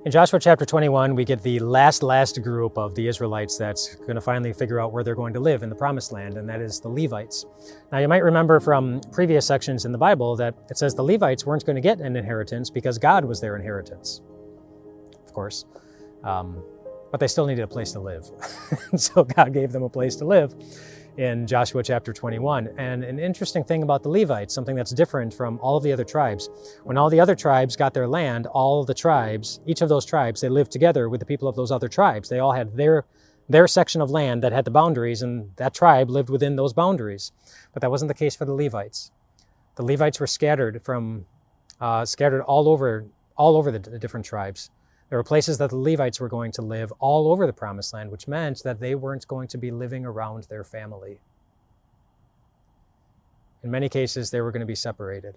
In Joshua chapter 21, we get the last group of the Israelites that's going to finally figure out where they're going to live in the Promised Land, and that is the Levites. Now, you might remember from previous sections in the Bible that it says the Levites weren't going to get an inheritance because God was their inheritance, of course. But they still needed a place to live. So God gave them a place to live in Joshua chapter 21. And an interesting thing about the Levites, something that's different from all of the other tribes, when all the other tribes got their land, all the tribes, each of those tribes, they lived together with the people of those other tribes. They all had their section of land that had the boundaries, and that tribe lived within those boundaries. But that wasn't the case for the Levites. The Levites were scattered all over the different tribes. There were places that the Levites were going to live all over the Promised Land, which meant that they weren't going to be living around their family. In many cases, they were going to be separated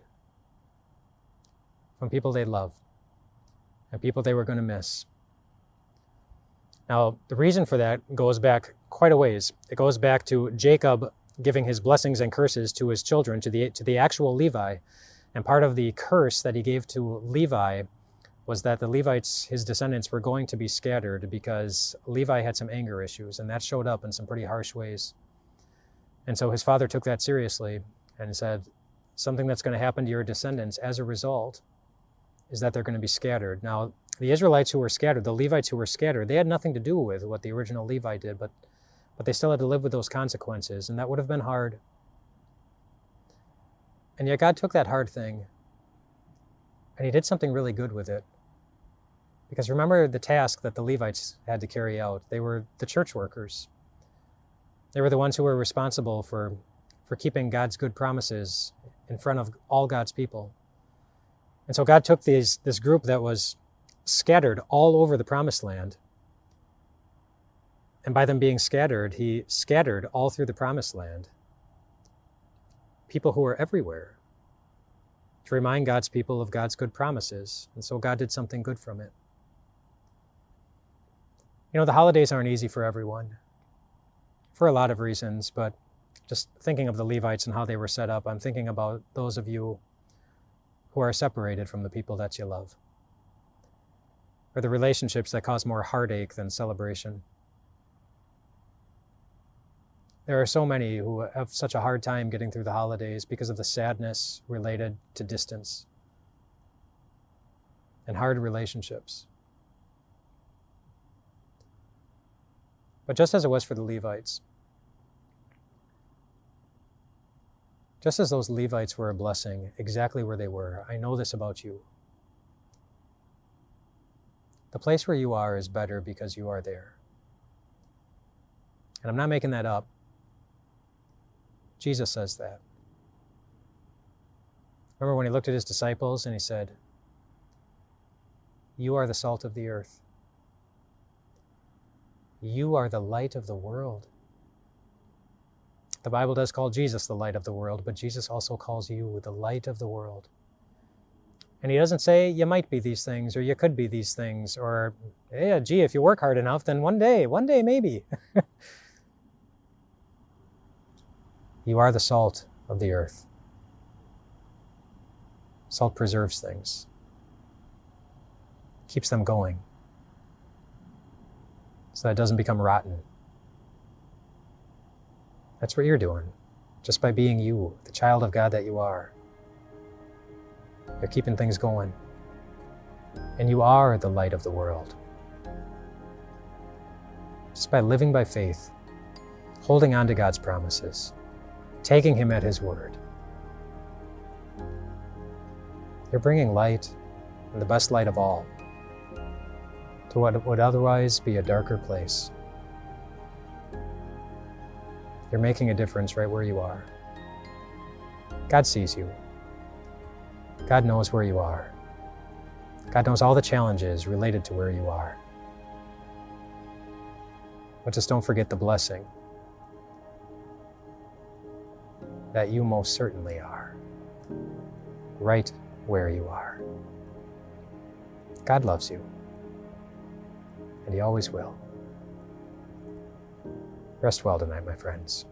from people they love and people they were going to miss. Now, the reason for that goes back quite a ways. It goes back to Jacob giving his blessings and curses to his children, to the actual Levi. And part of the curse that he gave to Levi was that the Levites, his descendants, were going to be scattered because Levi had some anger issues, and that showed up in some pretty harsh ways. And so his father took that seriously and said, something that's going to happen to your descendants as a result is that they're going to be scattered. Now, the Israelites who were scattered, the Levites who were scattered, they had nothing to do with what the original Levi did, but they still had to live with those consequences, and that would have been hard. And yet God took that hard thing, and he did something really good with it. Because remember the task that the Levites had to carry out. They were the church workers. They were the ones who were responsible for keeping God's good promises in front of all God's people. And so God took this group that was scattered all over the Promised Land. And by them being scattered, he scattered all through the Promised Land people who were everywhere to remind God's people of God's good promises. And so God did something good from it. You know, the holidays aren't easy for everyone, for a lot of reasons, but just thinking of the Levites and how they were set up, I'm thinking about those of you who are separated from the people that you love, or the relationships that cause more heartache than celebration. There are so many who have such a hard time getting through the holidays because of the sadness related to distance and hard relationships. But just as it was for the Levites, just as those Levites were a blessing exactly where they were, I know this about you. The place where you are is better because you are there. And I'm not making that up. Jesus says that. Remember when he looked at his disciples and he said, "You are the salt of the earth. You are the light of the world." The Bible does call Jesus the light of the world, but Jesus also calls you the light of the world. And he doesn't say you might be these things or you could be these things or, yeah, gee, if you work hard enough, then one day maybe. You are the salt of the earth. Salt preserves things, keeps them going, so that it doesn't become rotten. That's what you're doing, just by being you, the child of God that you are. You're keeping things going, and you are the light of the world. Just by living by faith, holding on to God's promises, taking him at his word. You're bringing light, and the best light of all, to what would otherwise be a darker place. You're making a difference right where you are. God sees you. God knows where you are. God knows all the challenges related to where you are. But just don't forget the blessing that you most certainly are, right where you are. God loves you, and he always will. Rest well tonight, my friends.